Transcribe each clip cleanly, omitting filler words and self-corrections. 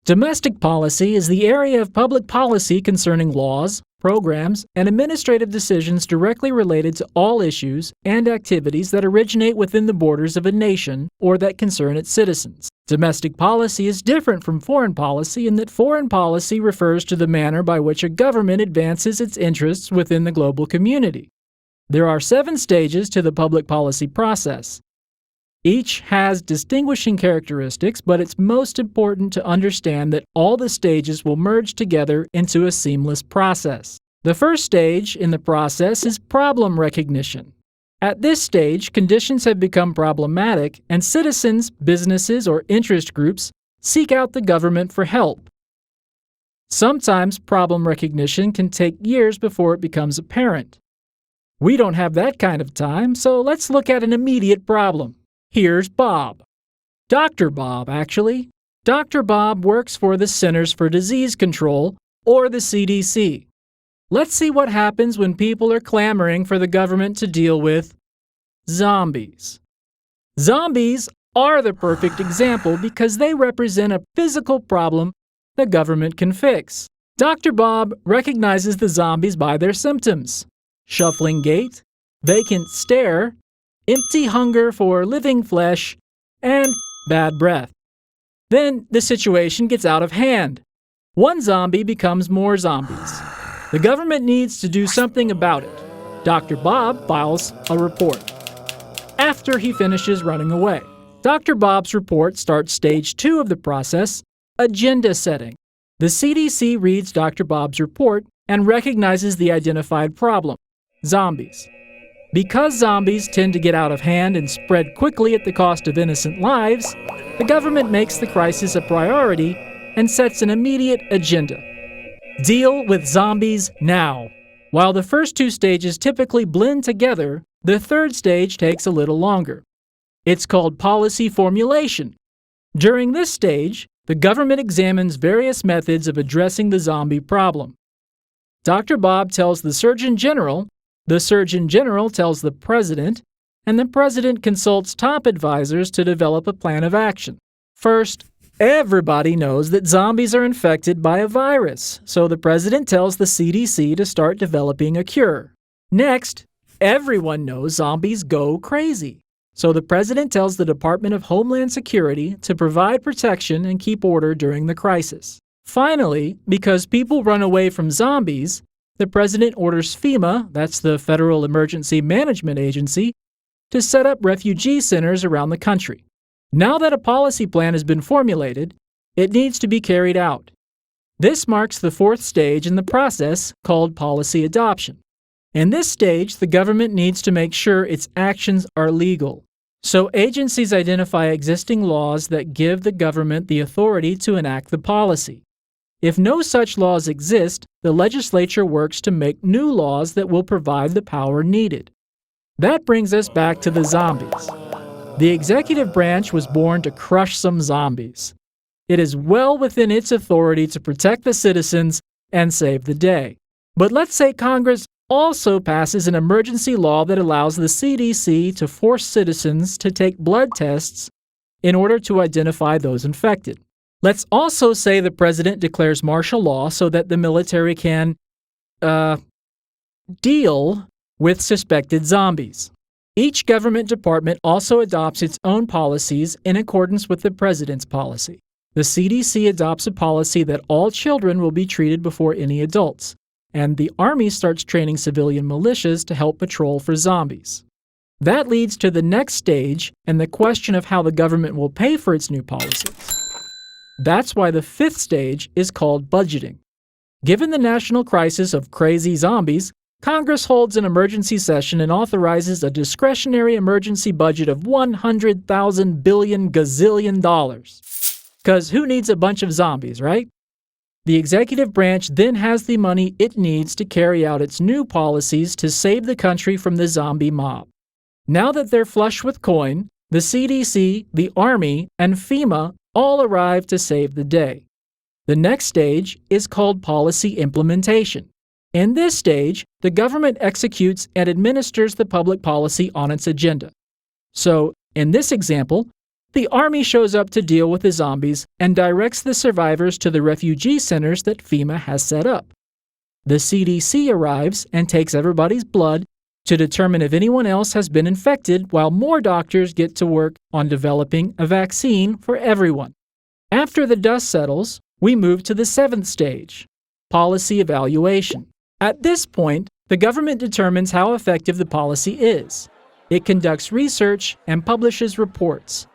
Domestic policy is the area of public policy concerning laws, programs, and administrative decisions directly related to all issues and activities that originate within the borders of a nation or that concern its citizens. Domestic policy is different from foreign policy in that foreign policy refers to the manner by which a government advances its interests within the global community. There are 7 stages to the public policy process. Each has distinguishing characteristics, but it's most important to understand that all the stages will merge together into a seamless process. The first stage in the process is problem recognition. At this stage, conditions have become problematic, and citizens, businesses, or interest groups seek out the government for help. Sometimes problem recognition can take years before it becomes apparent. We don't have that kind of time, so let's look at an immediate problem. Here's Bob. Dr. Bob, actually. Dr. Bob works for the Centers for Disease Control, or the CDC. Let's see what happens when people are clamoring for the government to deal with zombies. Zombies are the perfect example because they represent a physical problem the government can fix. Dr. Bob recognizes the zombies by their symptoms: shuffling gait, vacant stare, empty hunger for living flesh, and bad breath. Then the situation gets out of hand. One zombie becomes more zombies. The government needs to do something about it. Dr. Bob files a report. After he finishes running away, Dr. Bob's report starts stage 2 of the process, agenda setting. The CDC reads Dr. Bob's report and recognizes the identified problem: zombies. Because zombies tend to get out of hand and spread quickly at the cost of innocent lives, the government makes the crisis a priority and sets an immediate agenda. Deal with zombies now. While the first 2 stages typically blend together, the third stage takes a little longer. It's called policy formulation. During this stage, the government examines various methods of addressing the zombie problem. Dr. Bob tells the Surgeon General tells the President, and the President consults top advisors to develop a plan of action. First, everybody knows that zombies are infected by a virus, so the President tells the CDC to start developing a cure. Next, everyone knows zombies go crazy, so the President tells the Department of Homeland Security to provide protection and keep order during the crisis. Finally, because people run away from zombies, the President orders FEMA, that's the Federal Emergency Management Agency, to set up refugee centers around the country. Now that a policy plan has been formulated, it needs to be carried out. This marks the 4th stage in the process, called policy adoption. In this stage, the government needs to make sure its actions are legal. So agencies identify existing laws that give the government the authority to enact the policy. If no such laws exist, the legislature works to make new laws that will provide the power needed. That brings us back to the zombies. The executive branch was born to crush some zombies. It is well within its authority to protect the citizens and save the day. But let's say Congress also passes an emergency law that allows the CDC to force citizens to take blood tests in order to identify those infected. Let's also say the President declares martial law so that the military can, deal with suspected zombies. Each government department also adopts its own policies in accordance with the President's policy. The CDC adopts a policy that all children will be treated before any adults, and the Army starts training civilian militias to help patrol for zombies. That leads to the next stage and the question of how the government will pay for its new policies. That's why the 5th stage is called budgeting. Given the national crisis of crazy zombies, Congress holds an emergency session and authorizes a discretionary emergency budget of $100,000 billion gazillion. 'Cause who needs a bunch of zombies, right? The executive branch then has the money it needs to carry out its new policies to save the country from the zombie mob. Now that they're flush with coin, the CDC, the Army, and FEMA all arrive to save the day. The next stage is called policy implementation. In this stage, the government executes and administers the public policy on its agenda. So, in this example, The Army shows up to deal with the zombies and directs the survivors to the refugee centers that FEMA has set up. The CDC arrives and takes everybody's blood to determine if anyone else has been infected, while more doctors get to work on developing a vaccine for everyone. After the dust settles, we move to the 7th stage, policy evaluation. At this point, the government determines how effective the policy is. It conducts research and publishes reports.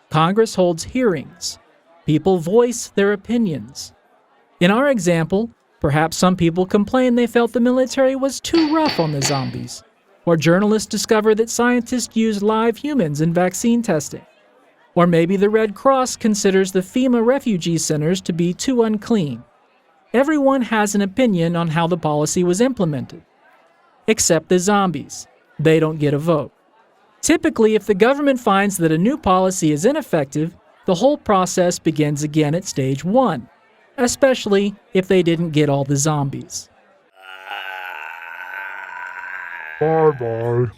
Congress holds hearings. People voice their opinions. In our example, perhaps some people complained they felt the military was too rough on the zombies, or journalists discover that scientists use live humans in vaccine testing. Or maybe the Red Cross considers the FEMA refugee centers to be too unclean. Everyone has an opinion on how the policy was implemented. Except the zombies. They don't get a vote. Typically, if the government finds that a new policy is ineffective, the whole process begins again at stage 1, especially if they didn't get all the zombies. Bye-bye.